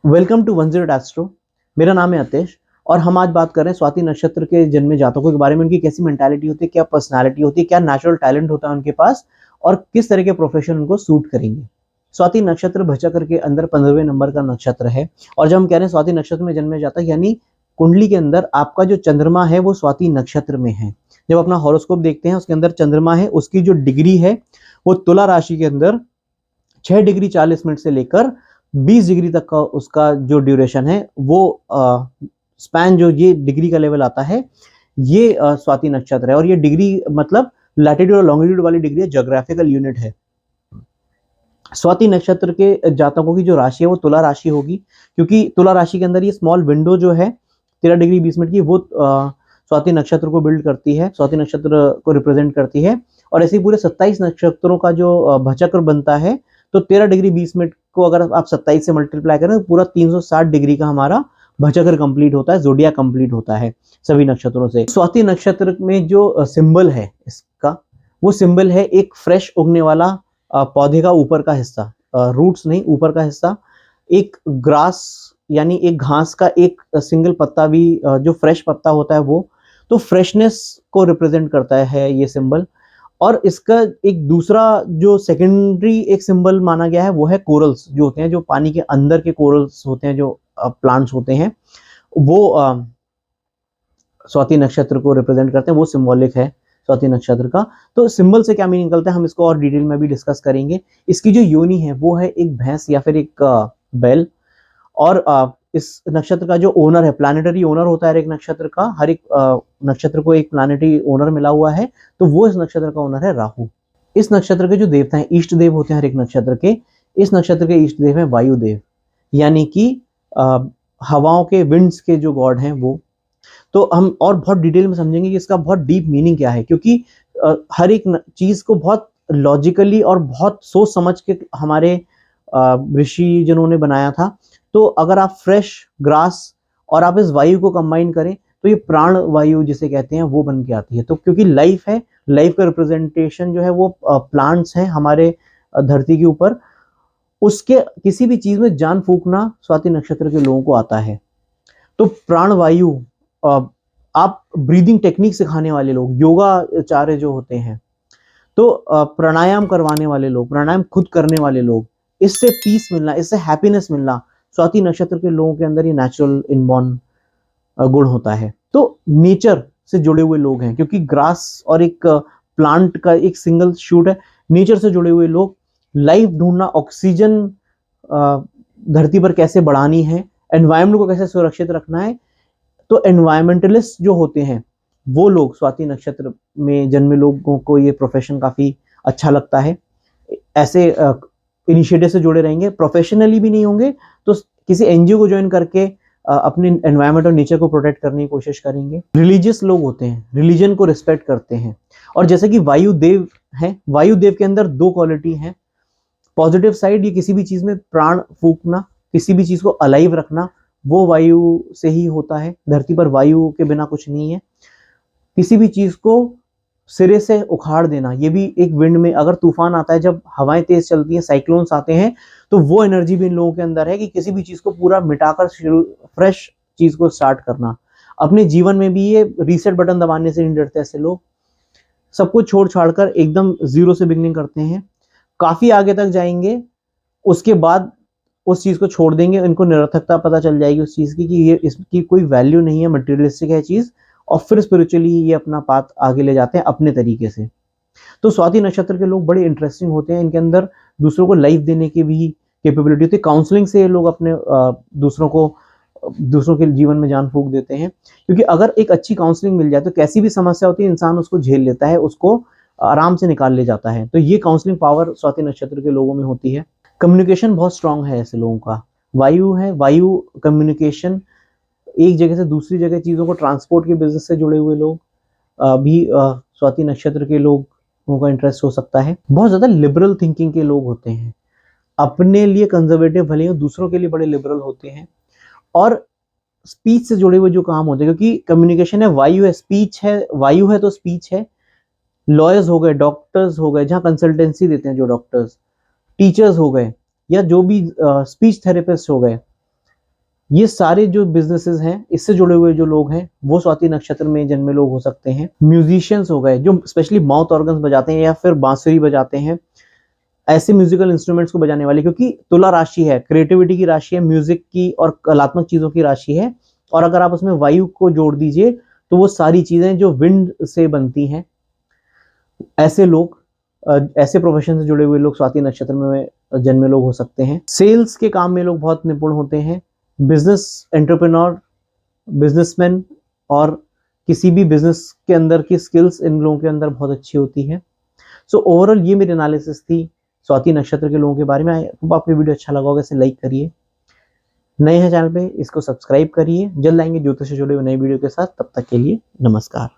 Welcome to 10 astro. मेरा नाम है अतेश और हम आज बात कर रहे हैं स्वाति नक्षत्र के जन्मे जातकों के बारे में। उनकी कैसी मेंटालिटी होती है, क्या पर्सनालिटी होती है, क्या नेचुरल टैलेंट होता है उनके पास और किस तरह के प्रोफेशन उनको सूट करेंगे। स्वाति नक्षत्र भचक्र के अंदर 15वें नंबर का नक्षत्र है। और जब हम कह रहे हैं स्वाति नक्षत्र में जन्मे जाता है, यानी कुंडली के अंदर आपका जो चंद्रमा है वो स्वाति नक्षत्र में है। जब अपना हॉरोस्कोप देखते हैं उसके अंदर चंद्रमा है, उसकी जो डिग्री है वो तुला राशि के अंदर 6 डिग्री 40 मिनट से लेकर 20 डिग्री तक का उसका जो ड्यूरेशन है वो स्पैन, जो ये डिग्री का लेवल आता है, ये स्वाति नक्षत्र है। और ये डिग्री मतलब लैटिट्यूड और लॉन्गिट्यूड वाली डिग्री है, ज्योग्राफिकल यूनिट है। स्वाति नक्षत्र के जातकों की जो राशि है वो तुला राशि होगी, क्योंकि तुला राशि के अंदर ये स्मॉल विंडो जो है 13 डिग्री 20 मिनट की, वो स्वाति नक्षत्र को बिल्ड करती है, स्वाति नक्षत्र को रिप्रेजेंट करती है। और ऐसे पूरे 27 नक्षत्रों का जो भचक्र बनता है, तो 13 डिग्री 20 मिनट को अगर आप 27 से मल्टीप्लाई करें तो पूरा 360 डिग्री का हमारा भचक्र कंप्लीट होता है, जोडिया कंप्लीट होता है सभी नक्षत्रों से। स्वाति नक्षत्र में जो सिंबल है इसका, वो सिंबल है एक फ्रेश उगने वाला पौधे का ऊपर का हिस्सा, रूट्स नहीं, ऊपर का हिस्सा, एक ग्रास यानी एक घास का एक सिंगल पत्ता भी, जो फ्रेश पत्ता होता है वो, तो फ्रेशनेस को रिप्रेजेंट करता है ये सिंबल। और इसका एक दूसरा जो सेकेंडरी एक सिंबल माना गया है वो है कोरल्स, जो होते हैं, जो पानी के अंदर के कोरल्स होते हैं, जो प्लांट्स होते हैं, वो स्वाति नक्षत्र को रिप्रेजेंट करते हैं, वो सिंबॉलिक है स्वाति नक्षत्र का। तो सिंबल से क्या मीनिंग निकलता है हम इसको और डिटेल में भी डिस्कस करेंगे। इसकी जो योनि है वो है एक भैंस या फिर एक बैल। और इस नक्षत्र का जो ओनर है, प्लानिटरी ओनर होता है हर एक नक्षत्र का, हर एक नक्षत्र को एक प्लानिटरी ओनर मिला हुआ है, तो वो इस नक्षत्र का ओनर है राहु। इस नक्षत्र के जो देवता हैं, इष्ट देव होते हैं हर एक नक्षत्र के, इस नक्षत्र के इष्ट देव है वायुदेव, यानी कि हवाओं के, विंड्स के जो गॉड हैं वो। तो हम और बहुत डिटेल में समझेंगे कि इसका बहुत डीप मीनिंग क्या है, क्योंकि हर एक चीज को बहुत लॉजिकली और बहुत सोच समझ के हमारे ऋषि जिन्होंने बनाया था। तो अगर आप फ्रेश ग्रास और आप इस वायु को कंबाइन करें तो ये प्राण वायु जिसे कहते हैं वो बन के आती है। तो क्योंकि लाइफ है, लाइफ का रिप्रेजेंटेशन जो है वो प्लांट्स हैं हमारे धरती के ऊपर, उसके किसी भी चीज में जान फूंकना स्वाति नक्षत्र के लोगों को आता है। तो प्राण वायु, आप ब्रीदिंग टेक्निक सिखाने वाले लोग, योगाचार्य जो होते हैं, तो प्राणायाम करवाने वाले लोग, प्राणायाम खुद करने वाले लोग, इससे पीस मिलना, इससे हैप्पीनेस मिलना, स्वाति नक्षत्र के लोगों के अंदर ये नेचुरल इनबॉर्न गुण होता है। तो नेचर से जुड़े हुए लोग हैं, क्योंकि ग्रास और एक प्लांट का एक सिंगल शूट है। नेचर से जुड़े हुए लोग, लाइफ ढूंढना, ऑक्सीजन धरती पर कैसे बढ़ानी है, एनवायरमेंट को कैसे सुरक्षित रखना है, तो एनवायरमेंटलिस्ट जो होते हैं वो लोग, स्वाति नक्षत्र में जन्मे लोगों को ये प्रोफेशन काफी अच्छा लगता है। ऐसे इनिशिएटिव से जुड़े रहेंगे, प्रोफेशनली भी नहीं होंगे तो किसी एनजीओ को ज्वाइन करके अपने एनवायरमेंट और नेचर को प्रोटेक्ट करने की कोशिश करेंगे। रिलीजियस लोग होते हैं, रिलीजन को रिस्पेक्ट करते हैं। और जैसे कि वायुदेव है, वायुदेव के अंदर दो क्वालिटी है। पॉजिटिव साइड, ये किसी भी चीज में प्राण फूंकना, किसी भी चीज को अलाइव रखना, वो वायु से ही होता है। धरती पर वायु के बिना कुछ नहीं है। किसी भी चीज को सिरे से उखाड़ देना, ये भी एक विंड में, अगर तूफान आता है, जब हवाएं तेज चलती हैं, साइक्लोन्स आते हैं, तो वो एनर्जी भी इन लोगों के अंदर है कि किसी भी चीज को पूरा मिटाकर फ्रेश चीज को स्टार्ट करना। अपने जीवन में भी ये रीसेट बटन दबाने से नहीं डरते ऐसे लोग। सब कुछ छोड़ छाड़ कर एकदम जीरो से बिगनिंग करते हैं, काफी आगे तक जाएंगे, उसके बाद उस चीज को छोड़ देंगे। इनको निरर्थकता पता चल जाएगी उस चीज की कि ये, इसकी कोई वैल्यू नहीं है, मटेरियलिस्टिक है चीज, और फिर स्पिरिचुअली ये अपना पाथ आगे ले जाते हैं अपने तरीके से। तो स्वाति नक्षत्र के लोग बड़े इंटरेस्टिंग होते हैं, इनके अंदर दूसरों को लाइफ देने की भी कैपेबिलिटी होती है। काउंसलिंग से ये लोग अपने दूसरों के जीवन में जान फूंक देते हैं, क्योंकि अगर एक अच्छी काउंसलिंग मिल जाए तो कैसी भी समस्या होती है इंसान उसको झेल लेता है, उसको आराम से निकाल ले जाता है। तो ये काउंसलिंग पावर स्वाति नक्षत्र के लोगों में होती है। कम्युनिकेशन बहुत स्ट्रांग है ऐसे लोगों का। वायु है, वायु कम्युनिकेशन, एक जगह से दूसरी जगह चीजों को ट्रांसपोर्ट के बिजनेस से जुड़े हुए लोग भी स्वाति नक्षत्र के लोगों का इंटरेस्ट हो सकता है। बहुत ज्यादा लिबरल थिंकिंग के लोग होते हैं, अपने लिए कंजर्वेटिव भले ही दूसरों के लिए बड़े लिबरल होते हैं। और स्पीच से जुड़े हुए जो काम होते हैं, क्योंकि कम्युनिकेशन है, वायु है, स्पीच है, वायु है तो स्पीच है। लॉयर्स हो गए, डॉक्टर्स हो गए, जहाँ कंसल्टेंसी देते हैं जो डॉक्टर्स, टीचर्स हो गए, या जो भी स्पीच थेरेपिस्ट हो गए, ये सारे जो बिजनेसेस हैं, इससे जुड़े हुए जो लोग हैं वो स्वाति नक्षत्र में जन्मे लोग हो सकते हैं। म्यूजिशियंस हो गए जो स्पेशली माउथ ऑर्गन्स बजाते हैं या फिर बांसुरी बजाते हैं, ऐसे म्यूजिकल इंस्ट्रूमेंट्स को बजाने वाले, क्योंकि तुला राशि है, क्रिएटिविटी की राशि है, म्यूजिक की और कलात्मक चीजों की राशि है। और अगर आप उसमें वायु को जोड़ दीजिए तो वो सारी चीजें जो विंड से बनती हैं, ऐसे लोग, ऐसे प्रोफेशन से जुड़े हुए लोग स्वाति नक्षत्र में जन्मे लोग हो सकते हैं। सेल्स के काम में लोग बहुत निपुण होते हैं। बिजनेस एंटरप्रेन्योर, बिजनेसमैन और किसी भी बिजनेस के अंदर की स्किल्स इन लोगों के अंदर बहुत अच्छी होती है। सो ओवरऑल ये मेरी एनालिसिस थी स्वाति नक्षत्र के लोगों के बारे में। आपको वीडियो अच्छा लगा होगा, इसे लाइक करिए, नए हैं चैनल पे इसको सब्सक्राइब करिए। जल्द आएंगे ज्योतिष से जुड़े हुए नई वीडियो के साथ, तब तक के लिए नमस्कार।